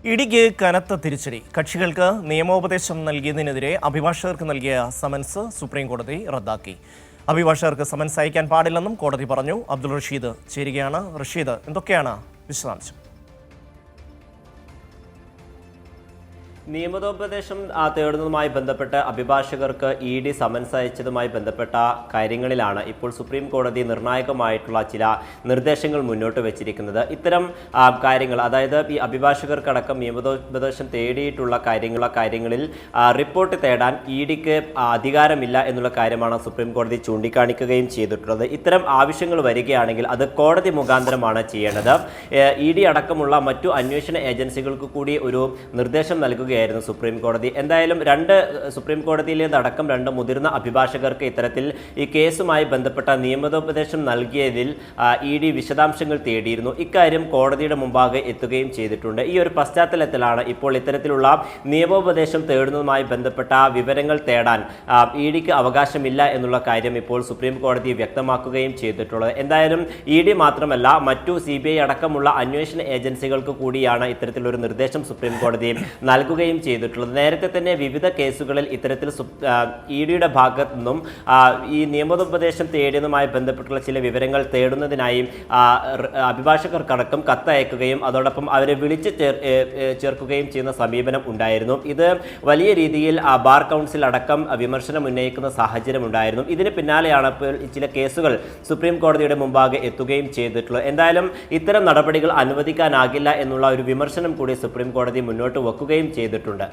ഇടിക്ക് കനത്ത തിരിച്ചടി. കക്ഷികൾക്ക് നിയമോപദേശം നൽകിയതിനെതിരെ അഭിഭാഷകർക്ക് നൽകിയ സമൻസ് സുപ്രീം കോടതി റദ്ദാക്കി. അഭിഭാഷകർക്ക് സമൻസ് അയക്കാൻ പാടില്ലെന്നും കോടതി പറഞ്ഞു. അബ്ദുൾ റഷീദ് ചേരുകയാണ്. റഷീദ്, എന്തൊക്കെയാണ് വിശദാംശം? നിയമോപദേശം തേടുന്നതുമായി ബന്ധപ്പെട്ട് അഭിഭാഷകർക്ക് ഇ.ഡി. സമൻസ് അയച്ചതുമായി ബന്ധപ്പെട്ട കാര്യങ്ങളിലാണ് ഇപ്പോൾ സുപ്രീം കോടതി നിർണായകമായിട്ടുള്ള ചില നിർദ്ദേശങ്ങൾ മുന്നോട്ട് വെച്ചിരിക്കുന്നത്. ഇത്തരം കാര്യങ്ങൾ, അതായത് ഈ അഭിഭാഷകർക്കടക്കം നിയമോപദേശം തേടിയിട്ടുള്ള കാര്യങ്ങളിൽ റിപ്പോർട്ട് തേടാൻ ഇ.ഡിക്ക് അധികാരമില്ല എന്നുള്ള കാര്യമാണ് സുപ്രീം കോടതി ചൂണ്ടിക്കാണിക്കുകയും ചെയ്തിട്ടുള്ളത്. ഇത്തരം ആവശ്യങ്ങൾ വരികയാണെങ്കിൽ അത് കോടതി മുഖാന്തരമാണ് ചെയ്യേണ്ടത്. ഇ.ഡി. അടക്കമുള്ള മറ്റു അന്വേഷണ ഏജൻസികൾക്ക് കൂടി ഒരു നിർദ്ദേശം നൽകുകയായിരുന്നു സുപ്രീം കോടതി. എന്തായാലും സുപ്രീം കോടതിയിലേതടക്കം രണ്ട് മുതിർന്ന അഭിഭാഷകർക്ക് ഇത്തരത്തിൽ ഈ കേസുമായി ബന്ധപ്പെട്ട നിയമോപദേശം നൽകിയതിൽ ഇ.ഡി. വിശദാംശങ്ങൾ തേടിയിരുന്നു. ഇക്കാര്യം കോടതിയുടെ മുമ്പാകെ എത്തുകയും ചെയ്തിട്ടുണ്ട്. ഈ ഒരു പശ്ചാത്തലത്തിലാണ് ഇപ്പോൾ ഇത്തരത്തിലുള്ള നിയമോപദേശം തേടുന്നതുമായി ബന്ധപ്പെട്ട വിവരങ്ങൾ തേടാൻ ഇ.ഡിക്ക് അവകാശമില്ല എന്നുള്ള കാര്യം ഇപ്പോൾ സുപ്രീം കോടതി വ്യക്തമാക്കുകയും ചെയ്തിട്ടുള്ളത്. എന്തായാലും ഇ.ഡി. മാത്രമല്ല, മറ്റു CBI അടക്കമുള്ള അന്വേഷണ ഏജൻസികൾക്ക് കൂടിയാണ് ഇത്തരത്തിലൊരു നിർദ്ദേശം സുപ്രീം കോടതി നൽകുകയും ചെയ്തിട്ടുള്ളത്. നേരത്തെ തന്നെ വിവിധ കേസുകളിൽ ഇത്തരത്തിൽ ഇ.ഡിയുടെ ഭാഗത്തു നിന്നും ഈ നിയമോപദേശം തേടിയതുമായി ബന്ധപ്പെട്ടുള്ള ചില വിവരങ്ങൾ തേടുന്നതിനായി അഭിഭാഷകർക്കടക്കം കത്തയക്കുകയും അതോടൊപ്പം അവരെ വിളിച്ച് ചേർക്കുകയും ചെയ്യുന്ന സമീപനം ഉണ്ടായിരുന്നു. ഇത് വലിയ രീതിയിൽ ബാർ കൗൺസിൽ അടക്കം വിമർശനം ഉന്നയിക്കുന്ന സാഹചര്യം ഉണ്ടായിരുന്നു. ഇതിന് പിന്നാലെയാണ് ചില കേസുകൾ സുപ്രീം കോടതിയുടെ മുമ്പാകെ എത്തുകയും ചെയ്തിട്ടുള്ളത്. എന്തായാലും ഇത്തരം നടപടികൾ അനുവദിക്കാനാകില്ല എന്നുള്ള ഒരു വിമർശനം കൂടി സുപ്രീം കോടതി മുന്നോട്ട് വെക്കുകയും ചെയ്തിട്ടുണ്ട്.